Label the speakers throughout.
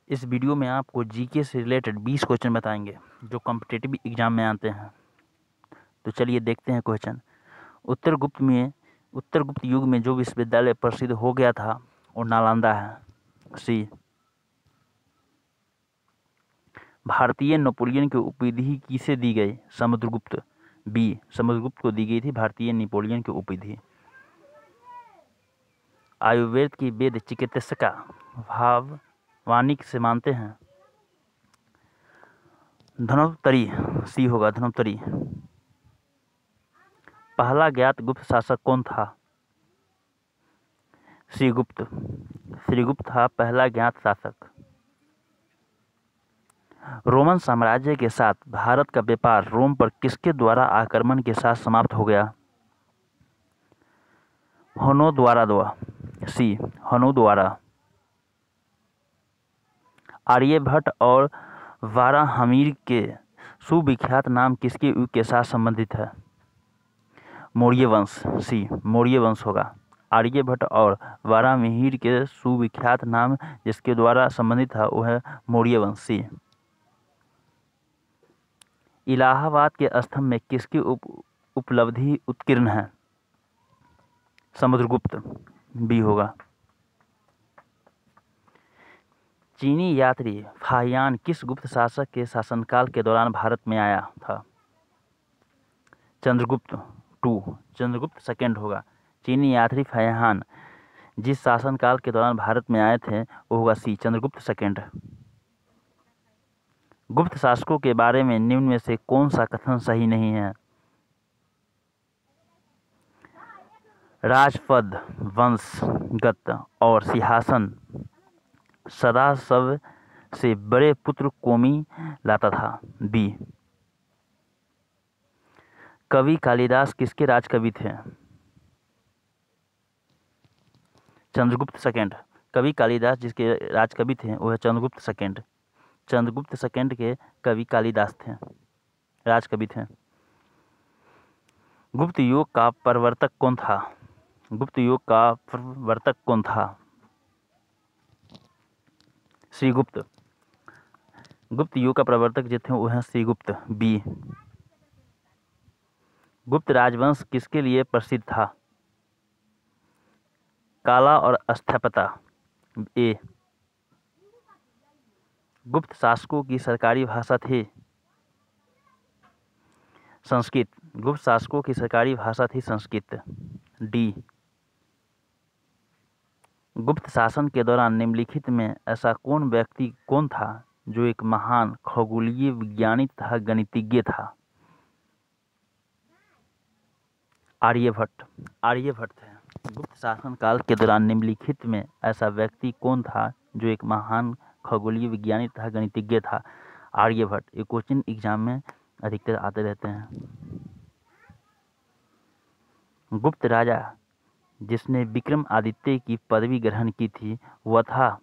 Speaker 1: इस वीडियो में आपको जीके से रिलेटेड 20 क्वेश्चन बताएंगे जो कॉम्पिटिटिव एग्जाम में आते हैं। तो चलिए देखते हैं क्वेश्चन। उत्तर गुप्त युग में जो विश्वविद्यालय प्रसिद्ध हो गया था वो नालंदा है। सी। भारतीय नेपोलियन की उपाधि किसे दी गई? समुद्रगुप्त। बी। समुद्रगुप्त को दी गई थी भारतीय नेपोलियन की उपाधि। आयुर्वेद की वेद चिकित्सिका भाववाणी से मानते हैं? धन्वंतरी। सी होगा धन्वंतरी। पहला ज्ञात गुप्त शासक कौन था? श्रीगुप्त। श्रीगुप्त था पहला ज्ञात शासक। रोमन साम्राज्य के साथ भारत का व्यापार रोम पर किसके द्वारा आक्रमण के साथ समाप्त हो गया? हनो द्वारा। सी। हनो द्वारा। आर्यभट्ट और वाराहमिहिर के सुविख्यात नाम किसके युग के साथ संबंधित है? मौर्य वंश। सी। मौर्य वंश होगा। आर्यभट्ट और वाराहमिहिर के सुविख्यात नाम जिसके द्वारा संबंधित था वो है मौर्य वंश। सी। इलाहाबाद के स्तंभ में किसकी उपलब्धि उत्कीर्ण है? समुद्रगुप्त। बी होगा। चीनी यात्री फाहियान किस गुप्त शासक के शासनकाल के दौरान भारत में आया था? चंद्रगुप्त टू। चंद्रगुप्त सेकंड होगा। चीनी यात्री फाहियान जिस शासनकाल के दौरान भारत में आए थे वो होगा सी। चंद्रगुप्त सेकंड। गुप्त शासकों के बारे में निम्न में से कौन सा कथन सही नहीं है? राजपद वंशगत और सिंहासन सदा सब से बड़े पुत्र कोमी लाता था। बी। कवि कालिदास किसके राजकवि थे? चंद्रगुप्त सेकंड। कवि कालिदास जिसके राजकवि थे वो है चंद्रगुप्त सेकंड। चंद्रगुप्त सेकंड के कवि कालिदास थे, राजकवि थे। गुप्त युग का प्रवर्तक कौन था? गुप्त युग का प्रवर्तक कौन था? श्रीगुप्त। गुप्त युग का प्रवर्तक जो थे वो हैं श्रीगुप्त। बी। गुप्त राजवंश किसके लिए प्रसिद्ध था? काला और स्थापत्य। ए। गुप्त शासकों की सरकारी भाषा थी संस्कृत। गुप्त शासकों की सरकारी भाषा थी संस्कृत। डी। गुप्त शासन के दौरान निम्नलिखित में ऐसा कौन व्यक्ति कौन था जो एक महान खगोलीय विज्ञानी तथा गणितज्ञ था? आर्यभट्ट। आर्यभट्ट थे। गुप्त शासन काल के दौरान निम्नलिखित में ऐसा व्यक्ति कौन था जो एक महान खगोलीय विज्ञानी तथा गणितज्ञ था? आर्यभट्ट। ये क्वेश्चन एग्जाम में अधिकतर आते रहते हैं। गुप्त राजा जिसने विक्रमादित्य की पदवी ग्रहण की थी वह था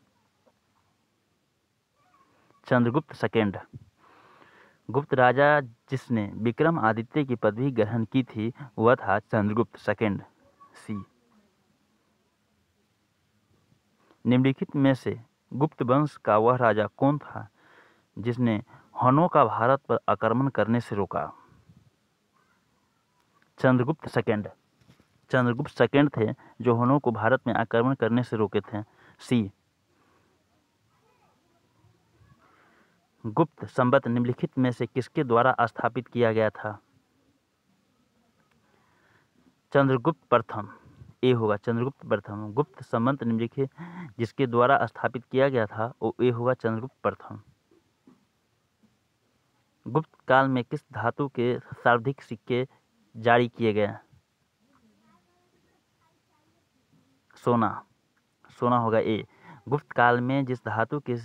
Speaker 1: चंद्रगुप्त सेकंड। गुप्त राजा जिसने विक्रमादित्य की पदवी ग्रहण की थी वह था चंद्रगुप्त सेकंड। सी। निम्नलिखित में से गुप्त वंश का वह राजा कौन था जिसने हनों का भारत पर आक्रमण करने से रोका? चंद्रगुप्त सेकंड। चंद्रगुप्त सेकंड थे जो हनों को भारत में आक्रमण करने से रोके थे। सी। गुप्त संवत निम्नलिखित में से किसके द्वारा स्थापित किया गया था? चंद्रगुप्त प्रथम। ए होगा चंद्रगुप्त प्रथम। गुप्त संवत निम्नलिखित जिसके द्वारा स्थापित किया गया था वो ए होगा चंद्रगुप्त प्रथम। गुप्त काल में किस धातु के सर्वाधिक सिक्के जारी किए गए? सोना। सोना होगा ए। गुप्त काल में जिस धातु के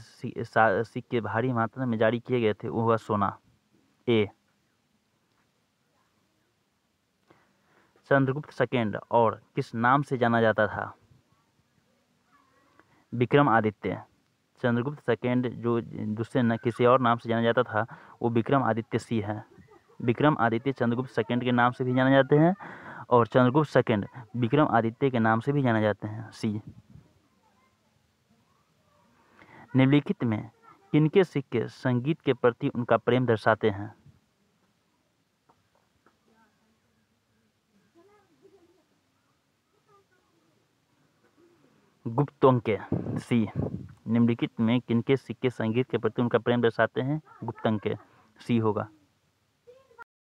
Speaker 1: सिक्के भारी मात्रा में जारी किए गए थे वो हुआ सोना। ए। चंद्रगुप्त सेकंड और किस नाम से जाना जाता था? विक्रमादित्य। चंद्रगुप्त सेकंड जो दूसरे न किसी और नाम से जाना जाता था वो विक्रमादित्य सी है। विक्रमादित्य चंद्रगुप्त सेकंड के नाम से भी जाने जाते हैं और चंद्रगुप्त सेकंड विक्रमादित्य के नाम से भी जाने जाते हैं। सी। निम्नलिखित में किनके सिक्के संगीत के प्रति उनका प्रेम दर्शाते हैं? गुप्तों के। सी। निम्नलिखित में किनके सिक्के संगीत के प्रति उनका प्रेम दर्शाते हैं? गुप्तों के। सी होगा।